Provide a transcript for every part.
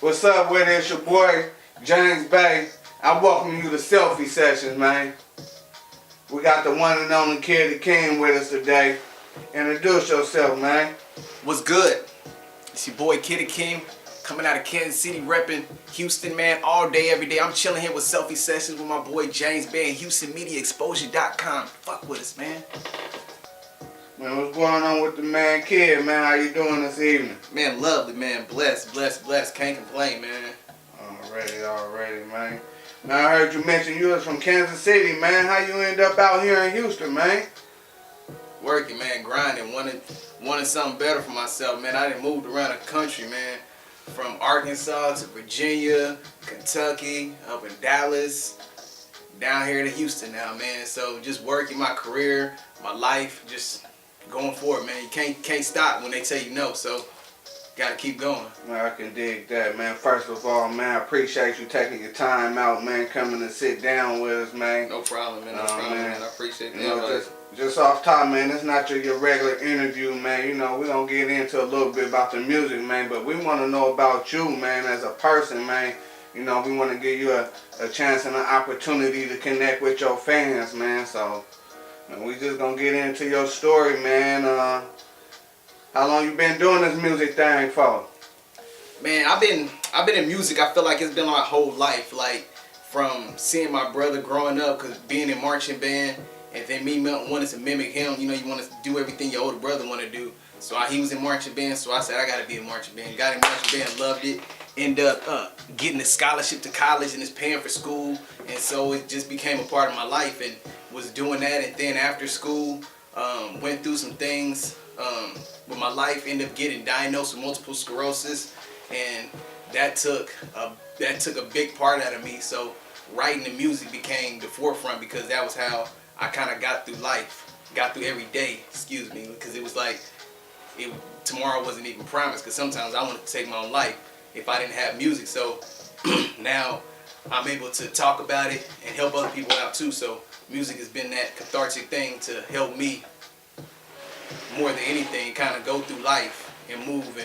What's up with it? It's your boy, Jamesbay. I welcome you to Selfie Sessions, man. We got the one and only kid Akeem with us today. Introduce yourself, man. What's good? It's your boy Kid Akeem, coming out of Kansas City, repping Houston, man, all day, every day. I'm chilling here with Selfie Sessions with my boy Jamesbay and Houstonmediaexposure.com. Fuck with us, man. Man, what's going on with the man kid, man? How you doing this evening? Man, lovely, man. Blessed. Can't complain, man. Already, man. Now I heard you mention you was from Kansas City, man. How you end up out here in Houston, man? Working, man, grinding, wanted something better for myself, man. I done moved around the country, man. From Arkansas to Virginia, Kentucky, up in Dallas, down here to Houston now, man. So just working my career, my life, just going forward, man. You can't stop when they tell you no, so gotta keep going. Man, I can dig that, man. First of all, man, I appreciate you taking your time out, man, coming to sit down with us, man. No problem, man. No problem, man. I appreciate that. You know, just off top, man, it's not your regular interview, man. You know, we're going to get into a little bit about the music, man, but we want to know about you, man, as a person, man. You know, we want to give you a chance and an opportunity to connect with your fans, man. So, man, we just going to get into your story, man. How long you been doing this music thing for? Man, I've been in music. I feel like it's been my whole life, like from seeing my brother growing up, cause being in marching band, and then me wanting to mimic him. You know, you want to do everything your older brother want to do. So he was in marching band, so I said I gotta be in marching band. Got in marching band, loved it. Ended up getting a scholarship to college and is paying for school, and so it just became a part of my life and was doing that. And then after school, went through some things with my life. Ended up getting diagnosed with multiple sclerosis, and that took a big part out of me. So writing the music became the forefront because that was how I kind of got through life, got through every day, because it was like tomorrow wasn't even promised, because sometimes I wanted to take my own life if I didn't have music. So now I'm able to talk about it and help other people out too. So music has been that cathartic thing to help me more than anything, kind of go through life and move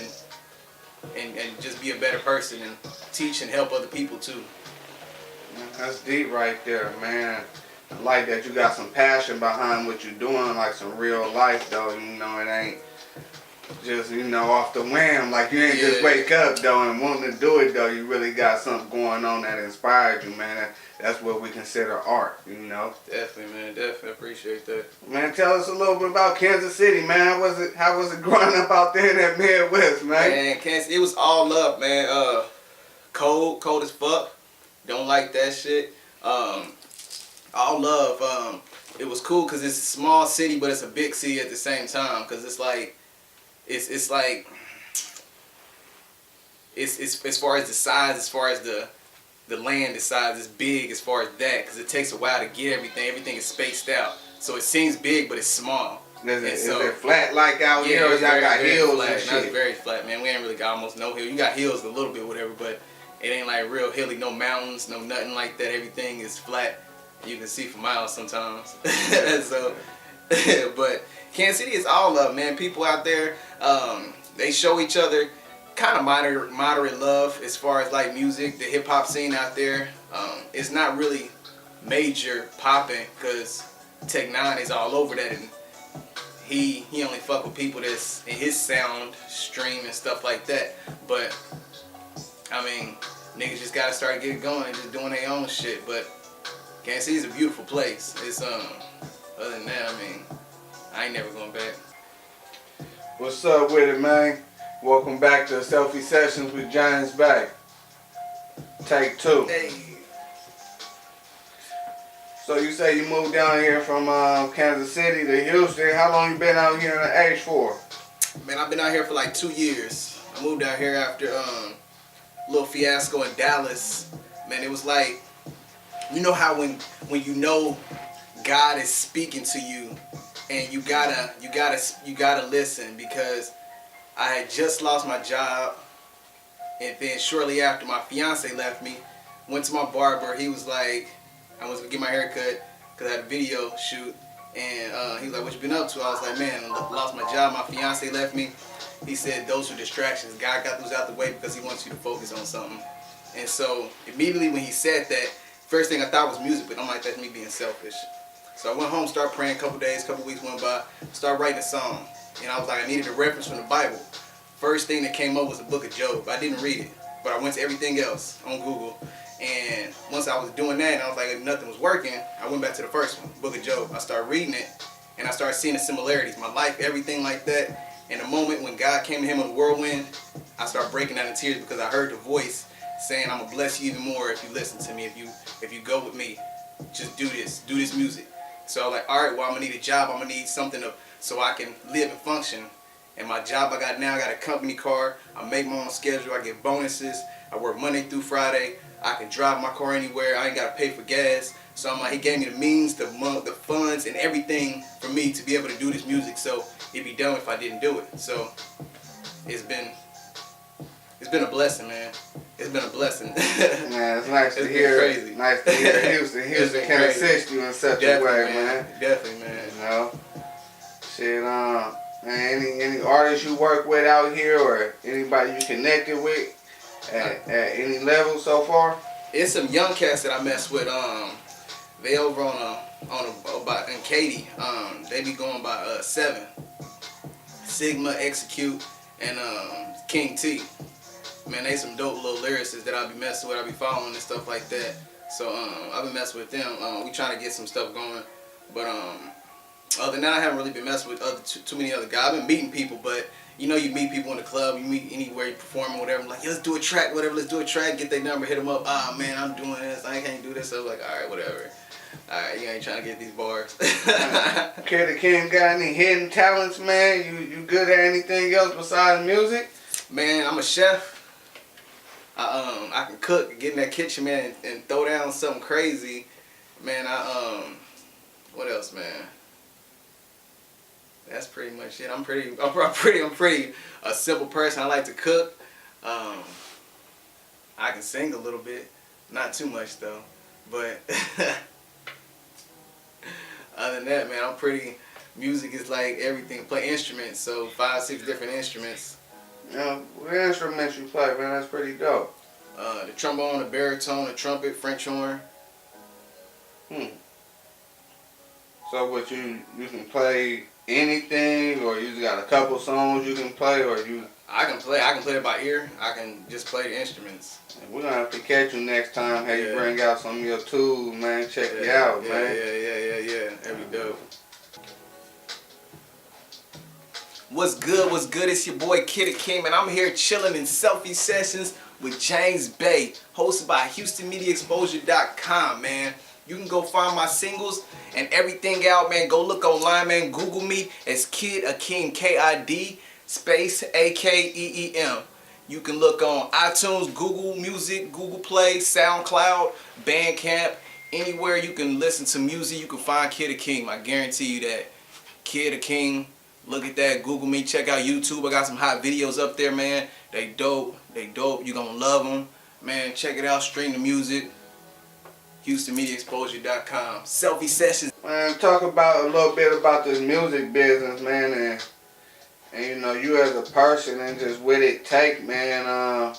and just be a better person and teach and help other people too. That's deep right there, man. I like that you got some passion behind what you're doing, like some real life though. You know, it ain't just, you know, off the whim. Like you ain't just wake up though and wanting to do it though. You really got something going on that inspired you, man. That's what we consider art, you know. Definitely, man. Definitely appreciate that. Man, tell us a little bit about Kansas City, man. How was it growing up out there in that Midwest, man? Man, Kansas, it was all love, man. Cold as fuck. Don't like that shit. All love. It was cool because it's a small city, but it's a big city at the same time. Because it's as far as the size, as far as the land, the size is big as far as that. Because it takes a while to get everything. Everything is spaced out, so it seems big, but it's small. Is it flat like out here, or y'all got hills flat. and shit? It's very flat, man. We ain't really got almost no hills. You got hills a little bit, whatever, but it ain't like real hilly, no mountains, no nothing like that. Everything is flat. You can see for miles sometimes. So, but Kansas City is all love, man. People out there, they show each other kind of moderate love as far as like music. The hip hop scene out there, it's not really major popping because Tech Nine is all over that, and he only fuck with people that's in his sound stream and stuff like that. But I mean, niggas just gotta start getting going and just doing their own shit. But Kansas City is a beautiful place. It's other than that, I mean, I ain't never going back. What's up with it, man? Welcome back to Selfie Sessions with Jamesbay. Take 2. Hey. So you say you moved down here from Kansas City to Houston. How long you been out here in the H for? Man, I've been out here for like 2 years. I moved out here after a little fiasco in Dallas. Man, it was like, you know how when you know God is speaking to you, and you gotta listen, because I had just lost my job, and then shortly after my fiance left me, went to my barber. He was like, I was gonna get my hair cut because I had a video shoot, And he was like, what you been up to? I was like, man, I lost my job. My fiance left me. He said, those are distractions. God got those out the way because he wants you to focus on something. And so immediately when he said that, first thing I thought was music, but I'm like, that's me being selfish. So I went home, started praying, a couple days, couple weeks went by, started writing a song. And I was like, I needed a reference from the Bible. First thing that came up was the book of Job. I didn't read it, but I went to everything else on Google. And once I was doing that and I was like, if nothing was working, I went back to the first one, book of Job. I started reading it and I started seeing the similarities, my life, everything like that. And the moment when God came to him in a whirlwind, I started breaking down in tears because I heard the voice saying, I'm gonna bless you even more if you listen to me, if you go with me, just do this music. So I was like, all right, well, I'm gonna need a job, I'm gonna need something so I can live and function. And my job I got now, I got a company car, I make my own schedule, I get bonuses, I work Monday through Friday, I can drive my car anywhere, I ain't gotta pay for gas. So I'm like, he gave me the means, the funds, and everything for me to be able to do this music. So it'd be dumb if I didn't do it. So it's been a blessing, man. It's been a blessing. Man, it's nice to hear. Crazy. Nice to hear Houston can assist you in such a way, man. Definitely, man. You know, shit. Man, any artists you work with out here, or anybody you connected with at any level so far? It's some young cats that I mess with. They over in Katy. They be going by 7, Sigma, Execute, and King T. Man, they some dope little lyricists that I be messing with. I be following and stuff like that. So I've been messing with them. We trying to get some stuff going, but other than that, I haven't really been messing with too many other guys. I've been meeting people, but you know, you meet people in the club, you meet anywhere, you performing, whatever. Like, yeah, let's do a track, whatever. Let's do a track. Get their number, hit them up. Ah, man, I'm doing this. I can't do this. So I was like, all right, whatever. All right, you ain't trying to get these bars. Kid Akeem got any hidden talents, man? You good at anything else besides music? Man, I'm a chef. I can cook, get in that kitchen, man, and throw down something crazy. Man, what else, man? That's pretty much it. I'm pretty a simple person. I like to cook. I can sing a little bit, not too much though. But other than that, man, I'm pretty. Music is like everything. Play instruments, so 5, 6 different instruments. You know, what instruments you play, man? That's pretty dope. The trombone, the baritone, the trumpet, French horn. So what you can play anything, or you just got a couple songs you can play, or you? I can play it by ear. I can just play the instruments. We're gonna have to catch you next time. Have you bring out some of your tools, man. Check you out, man. Yeah. That'd be dope. What's good? What's good? It's your boy Kid Akeem, and I'm here chilling in Selfie sessions with Jamesbay, hosted by Houstonmediaexposure.com, man. You can go find my singles and everything out, man. Go look online, man. Google me as Kid Akeem, Kid space Akeem. You can look on iTunes, Google Music, Google Play, SoundCloud, Bandcamp. Anywhere you can listen to music, you can find Kid Akeem. I guarantee you that. Kid Akeem. Look at that. Google me. Check out YouTube. I got some hot videos up there, man. They dope. You're going to love them. Man, check it out. Stream the music. Houstonmediaexposure.com. Selfie sessions. Man, talk about a little bit about this music business, man, and you know, you as a person and just what it take, man.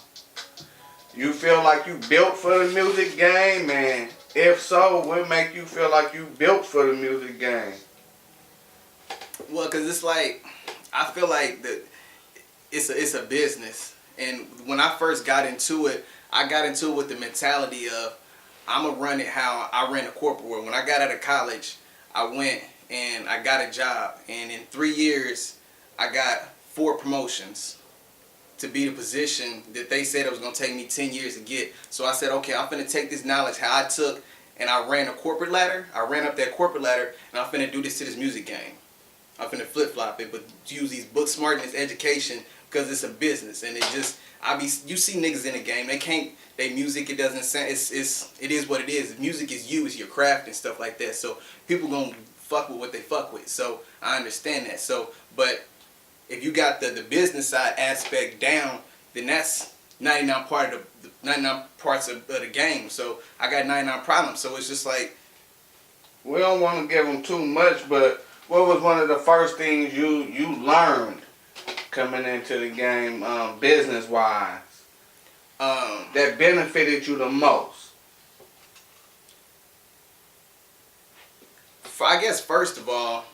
You feel like you built for the music game, and if so, what make you feel like you built for the music game? Well, because it's like, I feel like that it's a business. And when I first got into it, I got into it with the mentality of, I'm going to run it how I ran a corporate world. When I got out of college, I went and I got a job. And in 3 years, I got 4 promotions to be the position that they said it was going to take me 10 years to get. So I said, okay, I'm going to take this knowledge how I took and I ran a corporate ladder. I ran up that corporate ladder, and I'm finna do this to this music game. I'm finna flip-flop it, but use these book smartness education because it's a business. And it just, you see niggas in the game, they music, it doesn't sound, it is what it is. Music is you, it's your craft and stuff like that. So people gonna fuck with what they fuck with. So I understand that. So, but if you got the business side aspect down, then that's 99 parts of the game. So I got 99 problems. So it's just like, We don't want to give them too much, but what was one of the first things you learned coming into the game, business wise, that benefited you the most? I guess first of all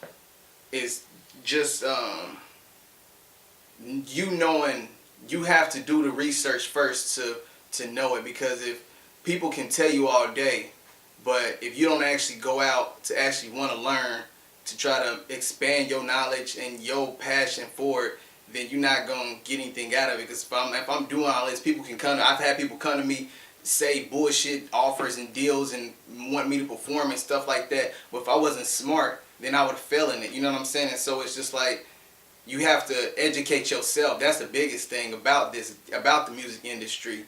is just you knowing you have to do the research first to know it, because if people can tell you all day, but if you don't actually go out to actually want to learn, to try to expand your knowledge and your passion for it, then you're not gonna get anything out of it. Because if I'm doing all this, people can come. I've had people come to me, say bullshit offers and deals and want me to perform and stuff like that. But if I wasn't smart, then I would have failed in it. You know what I'm saying? And so it's just like, you have to educate yourself. That's the biggest thing about this, about the music industry.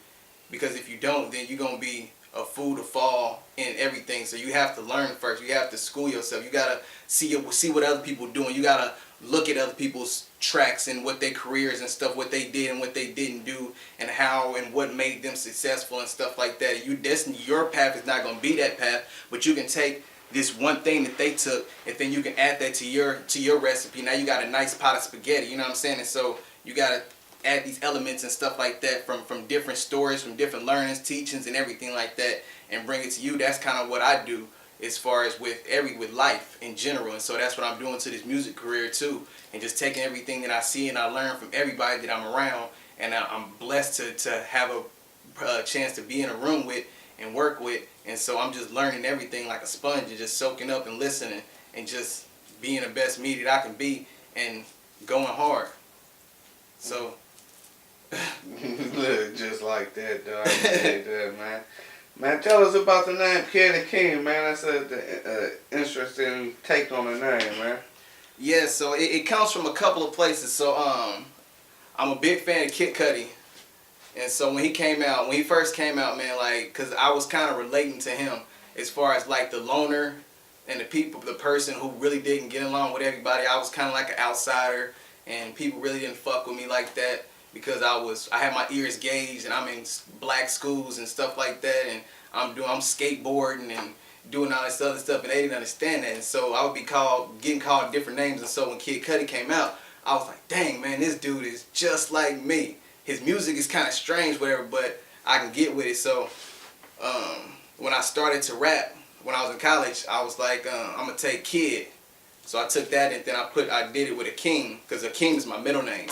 Because if you don't, then you're gonna be a fool to fall in everything. So you have to learn first. You have to school yourself. You gotta see what other people doing. You gotta look at other people's tracks and what their careers and stuff, what they did and what they didn't do, and how and what made them successful and stuff like that. Your path is not gonna be that path, but you can take this one thing that they took, and then you can add that to your recipe. Now you got a nice pot of spaghetti. You know what I'm saying? And so you gotta add these elements and stuff like that from different stories, from different learnings, teachings, and everything like that, and bring it to you. That's kind of what I do as far as with life in general. And so that's what I'm doing to this music career too, and just taking everything that I see and I learn from everybody that I'm around, and I'm blessed to have a chance to be in a room with and work with. And so I'm just learning everything like a sponge, and just soaking up and listening and just being the best me that I can be and going hard. So Look, just like that, dog. I can that, man. Man, tell us about the name Kid Akeem, man. That's an interesting take on the name, man. yeah, so it comes from a couple of places. So I'm a big fan of Kid Cudi. And so when he first came out, man, like, cause I was kind of relating to him as far as like the loner and the person who really didn't get along with everybody. I was kind of like an outsider, and people really didn't fuck with me like that, because I had my ears gauged, and I'm in black schools and stuff like that, and I'm skateboarding and doing all this other stuff, and they didn't understand that. And so I would be getting called different names. And so when Kid Cudi came out, I was like, dang, man, this dude is just like me. His music is kind of strange, whatever, but I can get with it. So when I started to rap, when I was in college, I was like, I'm gonna take Kid. So I took that, and then I did it with Akeem, because Akeem is my middle name.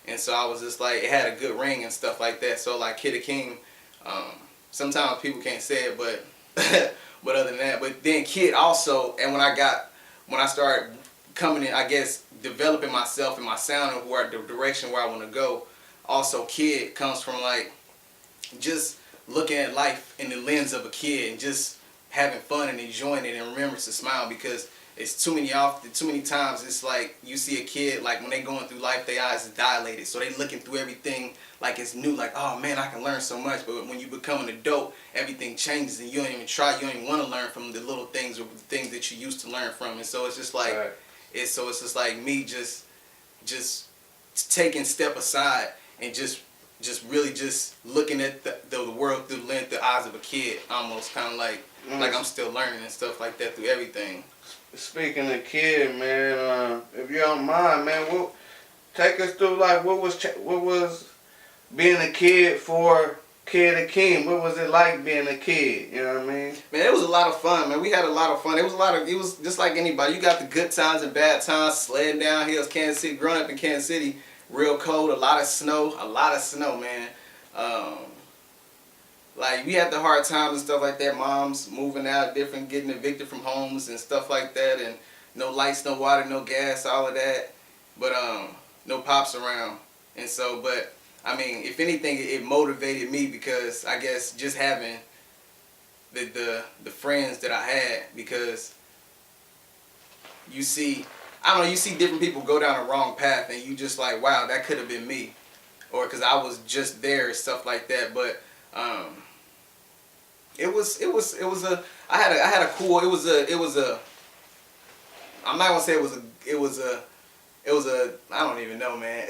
And so I was just like, it had a good ring and stuff like that. So like Kid Akeem, sometimes people can't say it, but but other than that, but then Kid also, and when I started coming in, I guess developing myself and my sound and the direction where I want to go. Also, Kid comes from like just looking at life in the lens of a kid and just having fun and enjoying it, and remembering to smile, because it's too many times it's like you see a kid, like when they going through life, their eyes is dilated, so they looking through everything like it's new, like, oh man, I can learn so much. But when you become an adult, everything changes, and you don't even try, you don't even want to learn from the little things or the things that you used to learn from. And so it's just like, Right. it's just like me just taking step aside and just really just looking at the world through the eyes of a kid, almost kind of like I'm still learning and stuff like that through everything. Speaking of Kid, man, if you don't mind, man, take us through like what was being a kid for Kid Akeem. What was it like being a kid? You know what I mean? Man, it was a lot of fun, man. We had a lot of fun. It was just like anybody. You got the good times and bad times, sledding down hills, Kansas City. Growing up in Kansas City, real cold, a lot of snow, man. Like, we had the hard times and stuff like that. Moms moving out, getting evicted from homes and stuff like that, and no lights, no water, no gas, all of that. But no pops around. And so, but I mean, if anything, it motivated me, because I guess just having the friends that I had, because you see different people go down the wrong path, and you just like, wow, that could have been me, or because I was just there and stuff like that. But it was a I'm not gonna say I don't even know, man.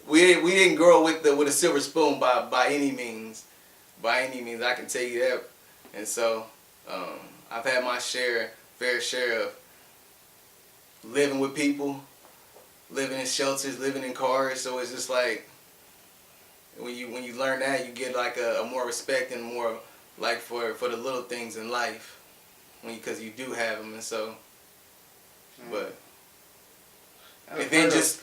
we didn't grow with a silver spoon by any means. I can tell you that. And so I've had my fair share of living with people, living in shelters, living in cars. So it's just like when you learn that, you get like a more respect and more like for the little things in life, because you do have them. And so, but and then just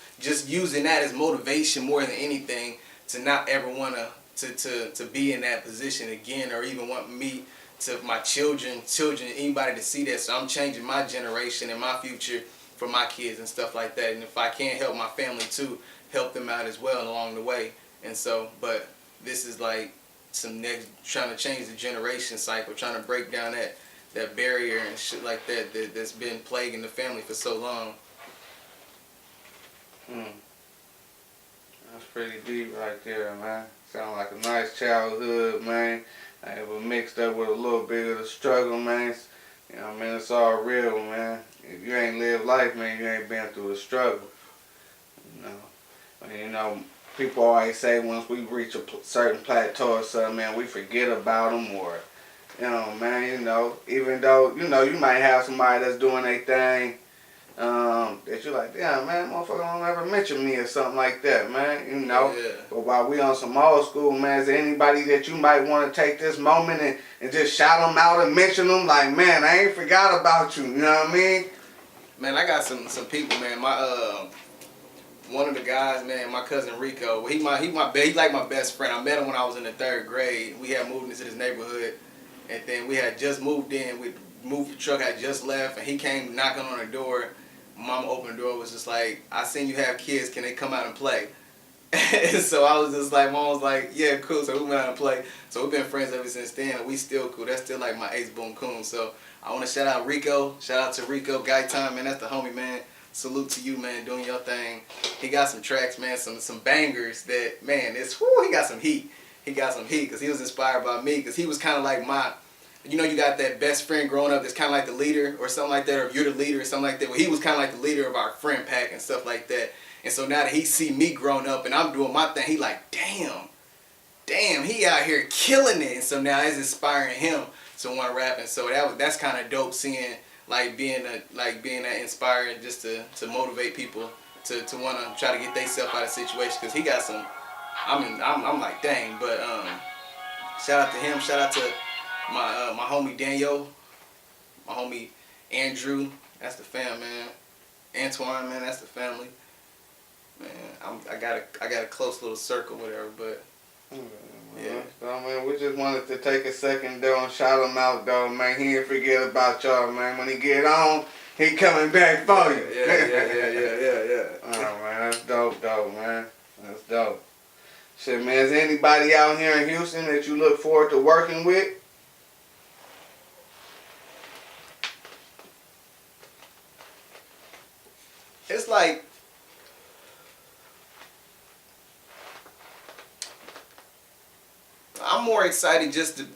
using that as motivation more than anything to not ever want to be in that position again, or even want me to my children, anybody to see that. So I'm changing my generation and my future for my kids and stuff like that. And if I can help my family too, help them out as well along the way. And so, but this is like some next, trying to change the generation cycle, trying to break down that barrier and shit like that's been plaguing the family for so long. That's pretty deep right there, man. Sound like a nice childhood, man. It was mixed up with a little bit of the struggle, man. You know what I mean? It's all real, man. If you ain't lived life, man, you ain't been through the struggle. You know, people always say once we reach a certain plateau or something, man, we forget about them, or, you know, man, you know, even though, you know, you might have somebody that's doing their thing, that you're like, damn, man, motherfucker don't ever mention me or something like that, man, you know. Yeah. But while we on some old school, man, is there anybody that you might want to take this moment and just shout them out and mention them? Like, man, I ain't forgot about you, you know what I mean? Man, I got some people, man. My one of the guys, man, my cousin Rico. He like my best friend. I met him when I was in the 3rd grade. We had moved into this neighborhood, and then we had just moved in. We moved the truck. I just left, and he came knocking on the door. Mama opened the door, was just like, I seen you have kids, can they come out and play? And so I was just like, Mom was like, yeah, cool. So we went out and played. So we've been friends ever since then, and we still cool. That's still like my ace boom coon. So I want to shout out Rico. Shout out to Rico, Guy Time, man. That's the homie, man. Salute to you, man, doing your thing. He got some tracks, man, some bangers that, man, he got some heat. He got some heat because he was inspired by me, because he was kind of like you know, you got that best friend growing up that's kind of like the leader or something like that, or if you're the leader or something like that. Well, he was kind of like the leader of our friend pack and stuff like that. And so now that he see me growing up and I'm doing my thing, he like, damn, he out here killing it. And so now it's inspiring him to want to rap. And so that's kind of dope, seeing like being that inspiring, just to motivate people to want to try to get themselves out of situations. Because he got some, I'm like, dang. But shout out to him. Shout out to my homie Daniel, my homie Andrew. That's the fam, man. Antoine, man, that's the family. Man, I got a close little circle, whatever. But yeah. So, I mean, we just wanted to take a second though and shout him out though, man. He didn't forget about y'all, man. When he get on, he coming back for you. Yeah. Oh man, that's dope, man. That's dope. Shit, man, is there anybody out here in Houston that you look forward to working with? It's like, I'm more excited just to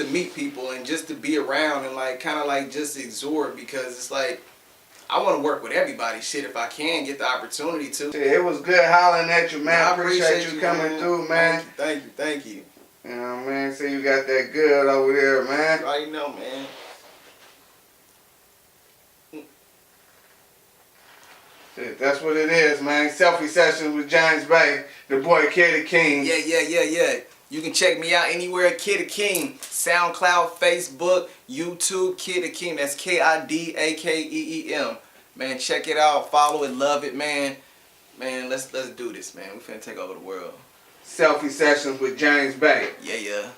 meet people and just to be around and like kind of like just absorb, because it's like I want to work with everybody. Shit, if I can get the opportunity to. Shit, it was good hollering at you, man. I appreciate you coming through, man. Thank you. You know what I mean? See, you got that good over there, man. You already know, man. Shit, that's what it is, man. Selfie sessions with Jamesbay, the boy Kid Akeem. Yeah. You can check me out anywhere, Kid Akeem. SoundCloud, Facebook, YouTube, Kid Akeem. That's KIDAKEEM. Man, check it out. Follow it. Love it, man. Man, let's do this, man. We finna take over the world. Selfie sessions with Jamesbay. Yeah.